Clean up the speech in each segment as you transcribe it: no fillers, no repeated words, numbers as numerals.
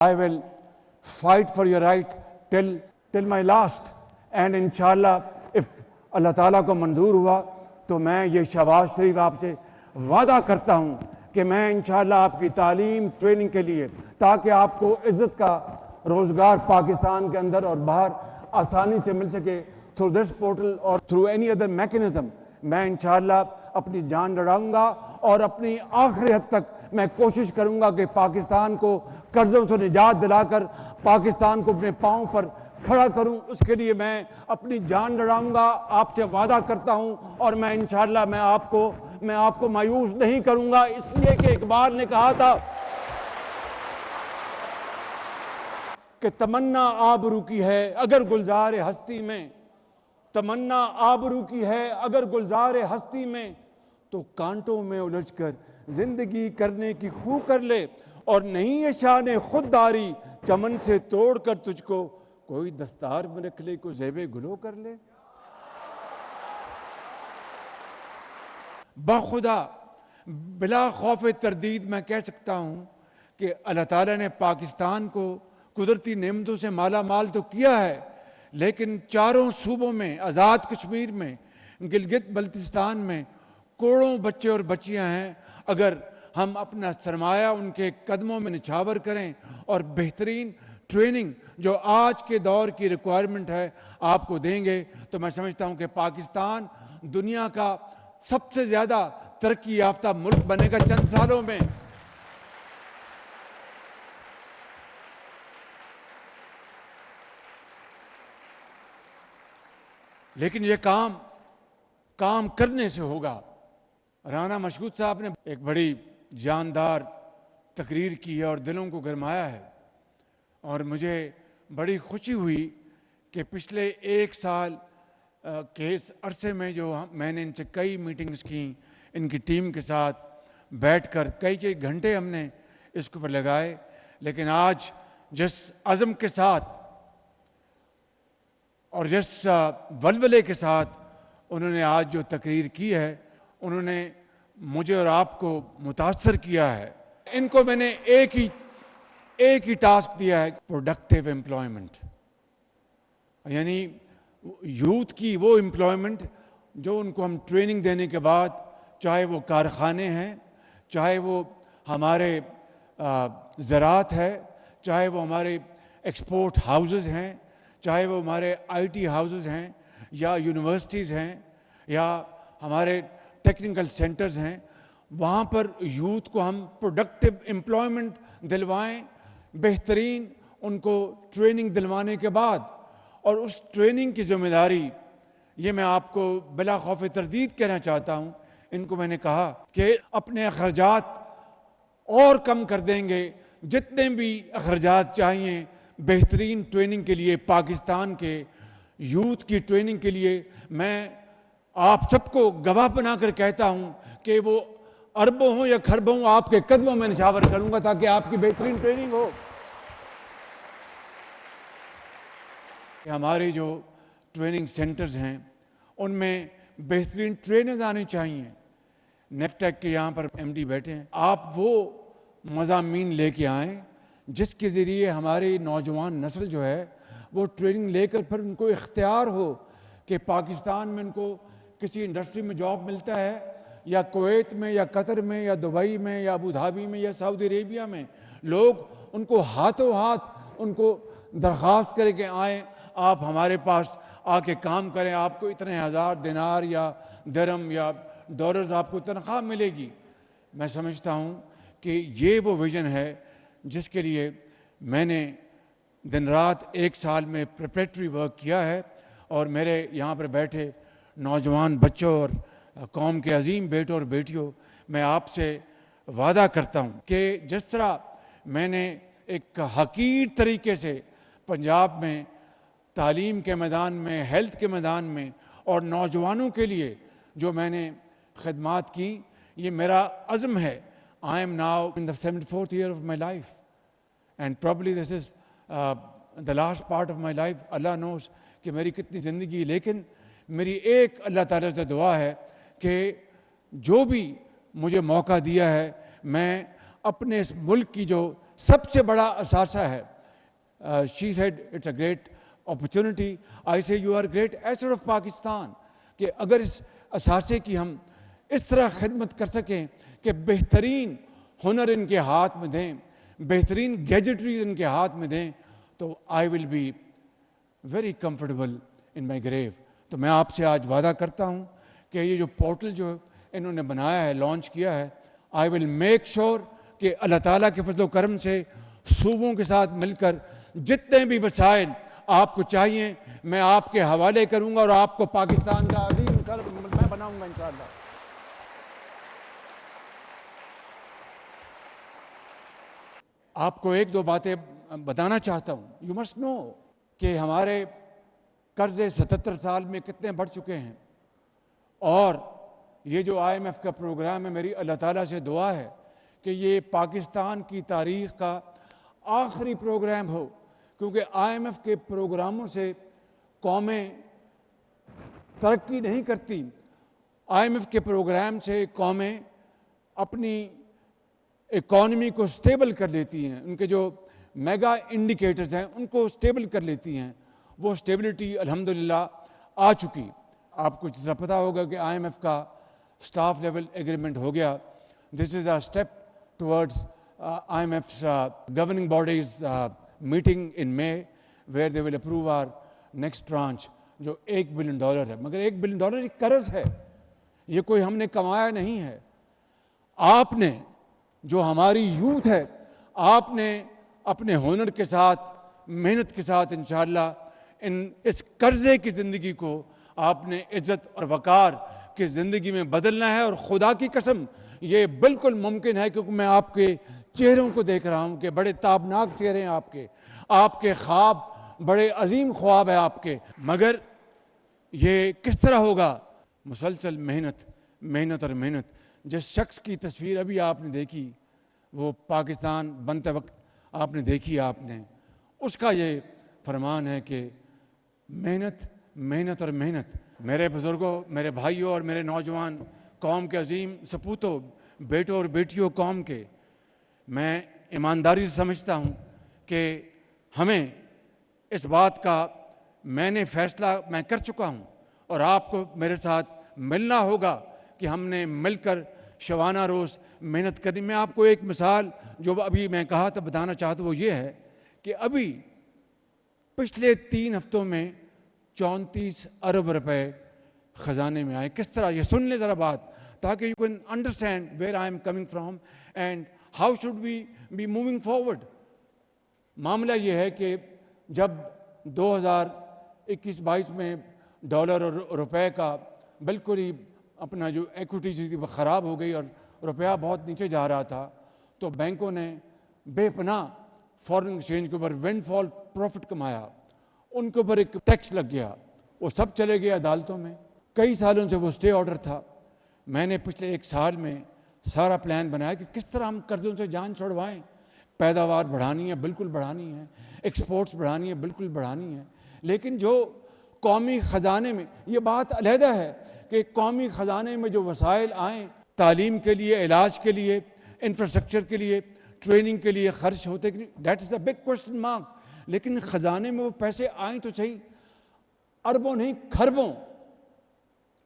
I will fight for your right till my last. And inshallah, if اللہ تعالیٰ کو منظور ہوا تو میں یہ شہباز شریف آپ سے وعدہ کرتا ہوں کہ میں انشاءاللہ آپ کی تعلیم ٹریننگ کے لیے تاکہ آپ کو عزت کا روزگار پاکستان کے اندر اور باہر آسانی سے مل سکے تھرو دس پورٹل اور تھرو اینی ادر میکنزم، میں انشاءاللہ اپنی جان لڑاؤں گا اور اپنی آخری حد تک میں کوشش کروں گا کہ پاکستان کو قرضوں سے نجات دلا کر پاکستان کو اپنے پاؤں پر کھڑا کروں۔ اس کے لیے میں اپنی جان لڑاؤں گا، آپ سے وعدہ کرتا ہوں، اور میں انشاءاللہ میں آپ کو مایوس نہیں کروں گا، اس لیے کہ اقبال نے کہا تھا کہ تمنا آبرو کی ہے اگر گلزار ہستی میں، تمنا آبرو کی ہے اگر گلزار ہستی میں، تو کانٹوں میں الجھ کر زندگی کرنے کی خو کر لے، اور نہیں ہے شان خودداری چمن سے توڑ کر تجھ کو کوئی دستار میں رکھ لے، کوئی زیب گلو کر لے۔ بخدا بلا خوف تردید میں کہہ سکتا ہوں کہ اللہ تعالیٰ نے پاکستان کو قدرتی نعمتوں سے مالا مال تو کیا ہے، لیکن چاروں صوبوں میں، آزاد کشمیر میں، گلگت بلتستان میں کروڑوں بچے اور بچیاں ہیں۔ اگر ہم اپنا سرمایہ ان کے قدموں میں نچھاور کریں اور بہترین ٹریننگ جو آج کے دور کی ریکوائرمنٹ ہے آپ کو دیں گے، تو میں سمجھتا ہوں کہ پاکستان دنیا کا سب سے زیادہ ترقی یافتہ ملک بنے گا چند سالوں میں۔ لیکن یہ کام کرنے سے ہوگا۔ رانا مشکوت صاحب نے ایک بڑی جاندار تقریر کی ہے اور دلوں کو گرمایا ہے، اور مجھے بڑی خوشی ہوئی کہ پچھلے ایک سال کے اس عرصے میں جو میں نے ان سے کئی میٹنگز کی، ان کی ٹیم کے ساتھ بیٹھ کر کئی گھنٹے ہم نے اس کے اوپر لگائے، لیکن آج جس عزم کے ساتھ اور جس ولولے کے ساتھ انہوں نے آج جو تقریر کی ہے، انہوں نے مجھے اور آپ کو متاثر کیا ہے۔ ان کو میں نے ایک ہی ٹاسک دیا ہے، پروڈکٹیو امپلائمنٹ، یعنی یوتھ کی وہ امپلائمنٹ جو ان کو ہم ٹریننگ دینے کے بعد، چاہے وہ کارخانے ہیں، چاہے وہ ہمارے زراعت ہے، چاہے وہ ہمارے ایکسپورٹ ہاؤسز ہیں، چاہے وہ ہمارے آئی ٹی ہاؤسز ہیں، یا یونیورسٹیز ہیں، یا ہمارے ٹیکنیکل سینٹرز ہیں، وہاں پر یوتھ کو ہم پروڈکٹیو امپلائمنٹ دلوائیں، بہترین ان کو ٹریننگ دلوانے کے بعد، اور اس ٹریننگ کی ذمہ داری یہ میں آپ کو بلا خوف تردید کہنا چاہتا ہوں۔ ان کو میں نے کہا کہ اپنے اخراجات اور کم کر دیں گے، جتنے بھی اخراجات چاہیے بہترین ٹریننگ کے لیے، پاکستان کے یوتھ کی ٹریننگ کے لیے، میں آپ سب کو گواہ بنا کر کہتا ہوں کہ وہ اربوں ہوں یا کھربوں آپ کے قدموں میں نچھاور کروں گا تاکہ آپ کی بہترین ٹریننگ ہو۔ ہمارے جو ٹریننگ سینٹرز ہیں ان میں بہترین ٹرینرز آنے چاہیے۔ نیفٹیک کے یہاں پر ایم ڈی بیٹھے ہیں، آپ وہ مضامین لے کے آئیں جس کے ذریعے ہماری نوجوان نسل جو ہے وہ ٹریننگ لے کر پھر ان کو اختیار ہو کہ پاکستان میں ان کو کسی انڈسٹری میں جاب ملتا ہے، یا کویت میں، یا قطر میں، یا دبئی میں، یا ابو دھابی میں، یا سعودی عربیہ میں، لوگ ان کو ہاتھوں ہاتھ ان کو درخواست کرے کہ آئیں، آپ ہمارے پاس آ کے کام کریں، آپ کو اتنے ہزار دینار یا درہم یا ڈالرز آپ کو تنخواہ ملے گی۔ میں سمجھتا ہوں کہ یہ وہ ویژن ہے جس کے لیے میں نے دن رات ایک سال میں پریپریٹری ورک کیا ہے، اور میرے یہاں پر بیٹھے نوجوان بچوں اور قوم کے عظیم بیٹوں اور بیٹیوں، میں آپ سے وعدہ کرتا ہوں کہ جس طرح میں نے ایک حقیر طریقے سے پنجاب میں تعلیم کے میدان میں، ہیلتھ کے میدان میں اور نوجوانوں کے لیے جو میں نے خدمات کی، یہ میرا عزم ہے۔ I am now in the 74th year of my life, and probably this is the last part of my life. Allah knows کہ میری کتنی زندگی، لیکن میری ایک اللہ تعالیٰ سے دعا ہے کہ جو بھی مجھے موقع دیا ہے، میں اپنے اس ملک کی جو سب سے بڑا اثاثہ ہے. She said it's a great opportunity. I say you are great asset of Pakistan. کہ اگر اس اثاثے کی ہم اس طرح خدمت کر سکیں کہ بہترین ہنر ان کے ہاتھ میں دیں, بہترین گیجٹریز ان کے ہاتھ میں دیں, تو I will be very comfortable in my grave. تو میں آپ سے آج وعدہ کرتا ہوں کہ یہ جو پورٹل جو انہوں نے بنایا ہے, لانچ کیا ہے, آئی ول میک شور کہ اللہ تعالیٰ کے فضل و کرم سے صوبوں کے ساتھ مل کر جتنے بھی وسائل آپ کو چاہیے میں آپ کے حوالے کروں گا, اور آپ کو پاکستان کا عظیم مثال میں بناؤں گا انشاءاللہ. آپ کو ایک دو باتیں بتانا چاہتا ہوں. یو مسٹ نو کہ ہمارے قرضے 77 سال میں کتنے بڑھ چکے ہیں, اور یہ جو IMF کا پروگرام ہے, میری اللہ تعالیٰ سے دعا ہے کہ یہ پاکستان کی تاریخ کا آخری پروگرام ہو, کیونکہ IMF کے پروگراموں سے قومیں ترقی نہیں کرتی. IMF کے پروگرام سے قومیں اپنی اکانومی کو سٹیبل کر لیتی ہیں, ان کے جو میگا انڈیکیٹرز ہیں ان کو سٹیبل کر لیتی ہیں. وہ سٹیبلٹی الحمدللہ آ چکی. آپ کو جس طرح پتہ ہوگا کہ IMF کا اسٹاف لیول ایگریمنٹ ہو گیا. This is a step towards IMF's governing bodies meeting in May where they will approve our next tranche جو $1 بلین ہے. مگر $1 بلین ایک قرض ہے, یہ کوئی ہم نے کمایا نہیں ہے. آپ نے جو ہماری یوتھ ہے, آپ نے اپنے ہنر کے ساتھ, محنت کے ساتھ انشاءاللہ اس قرضے کی زندگی کو آپ نے عزت اور وقار کی زندگی میں بدلنا ہے. اور خدا کی قسم یہ بالکل ممکن ہے, کیونکہ میں آپ کے چہروں کو دیکھ رہا ہوں کہ بڑے تابناک چہرے ہیں آپ کے خواب بڑے عظیم خواب ہیں آپ کے. مگر یہ کس طرح ہوگا؟ مسلسل محنت, محنت اور محنت. جس شخص کی تصویر ابھی آپ نے دیکھی, وہ پاکستان بنتے وقت آپ نے دیکھی, آپ نے اس کا یہ فرمان ہے کہ محنت, محنت اور محنت. میرے بزرگوں, میرے بھائیوں اور میرے نوجوان قوم کے عظیم سپوتوں, بیٹوں اور بیٹیوں قوم کے, میں ایمانداری سے سمجھتا ہوں کہ ہمیں اس بات کا میں نے فیصلہ میں کر چکا ہوں, اور آپ کو میرے ساتھ ملنا ہوگا کہ ہم نے مل کر شبانہ روز محنت کرنی. میں آپ کو ایک مثال جو ابھی میں کہا تھا بتانا چاہتا ہوں, وہ یہ ہے کہ ابھی پچھلے 3 ہفتوں میں 34 ارب روپے خزانے میں آئے. کس طرح؟ یہ سن لیں ذرا بات, تاکہ you can understand where I am coming from and how should we be moving forward. معاملہ یہ ہے کہ جب 2021-22 میں ڈالر اور روپے کا بالکل ہی اپنا جو ایکوٹی تھی وہ خراب ہو گئی اور روپیہ بہت نیچے جا رہا تھا, تو بینکوں نے بے پناہ فارن ایکسچینج کے اوپر ونڈ فال پروفٹ کمایا. ان کے اوپر ایک ٹیکس لگ گیا, وہ سب چلے گئے عدالتوں میں. کئی سالوں سے وہ سٹے آرڈر تھا. میں نے پچھلے 1 سال میں سارا پلان بنایا کہ کس طرح ہم قرضوں سے جان چھڑوائیں. پیداوار بڑھانی ہے, بالکل بڑھانی ہے, ایکسپورٹس بڑھانی ہے, بالکل بڑھانی ہے. لیکن جو قومی خزانے میں, یہ بات علیحدہ ہے کہ قومی خزانے میں جو وسائل آئیں تعلیم کے لیے, علاج کے لیے, انفراسٹرکچر کے لیے, ٹریننگ کے لیے خرچ ہوتے, that is a big question mark. لیکن خزانے میں وہ پیسے آئیں تو صحیح, اربوں نہیں کھربوں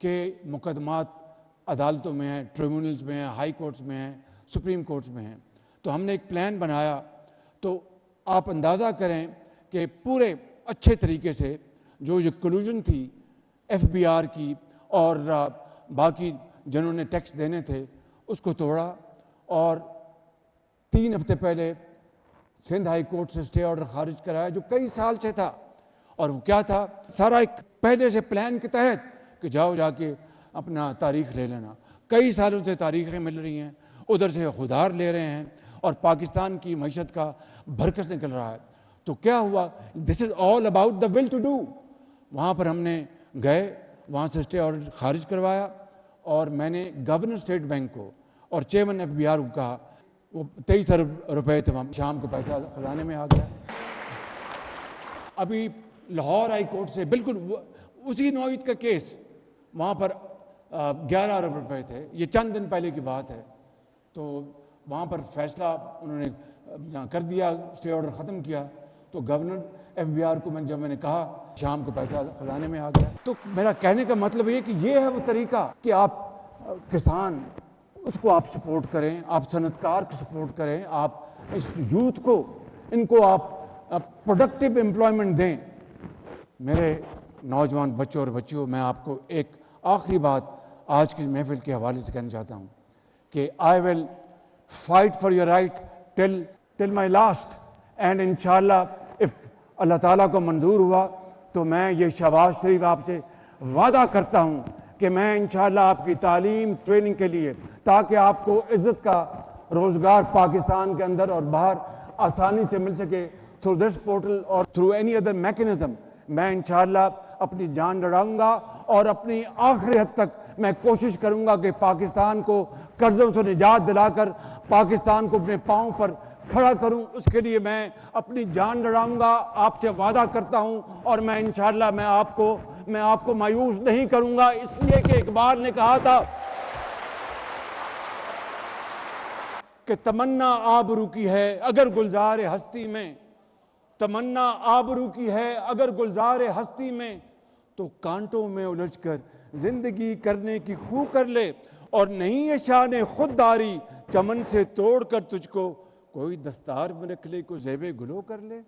کے مقدمات عدالتوں میں ہیں, ٹریبونلز میں ہیں, ہائی کورٹس میں ہیں, سپریم کورٹس میں ہیں. تو ہم نے ایک پلان بنایا. تو آپ اندازہ کریں کہ پورے اچھے طریقے سے جو کلوژن تھی FBR کی اور باقی جنہوں نے ٹیکس دینے تھے اس کو توڑا, اور 3 ہفتے پہلے سندھ ہائی کورٹ سے سٹے آرڈر خارج کرایا جو کئی سال سے تھا. اور وہ کیا تھا؟ سارا ایک پہلے سے پلان کے تحت کہ جاؤ جا کے اپنا تاریخ لے لینا. کئی سالوں سے تاریخیں مل رہی ہیں, ادھر سے خودار لے رہے ہیں, اور پاکستان کی معیشت کا بھرکس نکل رہا ہے. تو کیا ہوا؟ This is all about the will to do. وہاں پر ہم نے گئے, وہاں سے سٹے آرڈر خارج کروایا, اور میں نے گورنر اسٹیٹ بینک کو اور چیئرمین FBR کو کہا. وہ 23 ارب روپے تھے, وہاں شام کو پیسہ خزانے میں آ گیا. ابھی لاہور ہائی کورٹ سے بالکل اسی نوعیت کا کیس, وہاں پر 11 ارب روپے تھے. یہ چند دن پہلے کی بات ہے. تو وہاں پر فیصلہ انہوں نے کر دیا، اسٹے آرڈر ختم کیا، تو گورنر FBR کو جب میں نے کہا شام کو پیسہ خزانے میں آ گیا۔ تو میرا کہنے کا مطلب یہ کہ یہ ہے وہ طریقہ کہ آپ کسان اس کو آپ سپورٹ کریں، آپ صنعت کار کو سپورٹ کریں، آپ اس یوتھ کو، ان کو آپ پروڈکٹیو امپلائمنٹ دیں۔ میرے نوجوان بچوں اور بچیوں، میں آپ کو ایک آخری بات آج کی محفل کے حوالے سے کہنا چاہتا ہوں کہ I will fight for your right till my last, and انشاءاللہ اللہ تعالیٰ کو منظور ہوا تو میں یہ شہباز شریف آپ سے وعدہ کرتا ہوں کہ میں انشاءاللہ آپ کی تعلیم ٹریننگ کے لیے، تاکہ آپ کو عزت کا روزگار پاکستان کے اندر اور باہر آسانی سے مل سکے تھرو دس پورٹل اور تھرو اینی ادر میکنزم، میں انشاءاللہ اپنی جان لڑاؤں گا اور اپنی آخری حد تک میں کوشش کروں گا کہ پاکستان کو قرضوں سے نجات دلا کر پاکستان کو اپنے پاؤں پر کھڑا کروں۔ اس کے لیے میں اپنی جان لڑاؤں گا، آپ سے وعدہ کرتا ہوں، اور میں انشاءاللہ میں آپ کو مایوس نہیں کروں گا، اس لیے کہ اقبال نے کہا تھا کہ تمنا آبرو کی ہے اگر گلزار ہستی میں، تمنا آبرو کی ہے اگر گلزار ہستی میں، تو کانٹوں میں الجھ کر زندگی کرنے کی خو کر لے، اور نہیں ہے شان خودداری چمن سے توڑ کر تجھ کو کوئی دستار میں رکھ لے، کوئی زیب گلو کر لے۔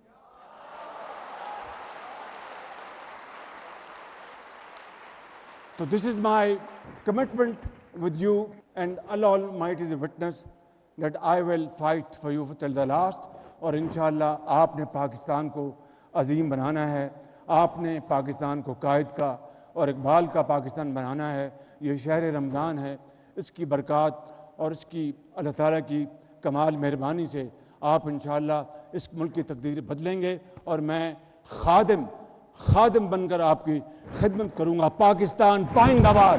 So this is my commitment with you, and Allah Almighty is a witness that I will fight for you till the last. اور انشاءاللہ آپ نے پاکستان کو عظیم بنانا ہے، آپ نے پاکستان کو قائد کا اور اقبال کا پاکستان بنانا ہے۔ یہ شہر رمضان ہے، اس کی برکات اور اس کی اللہ تعالیٰ کی کمال مہربانی سے آپ انشاءاللہ اس ملک کی تقدیر بدلیں گے، اور میں خادم بن کر آپ کی خدمت کروں گا۔ پاکستان پائندہ باد۔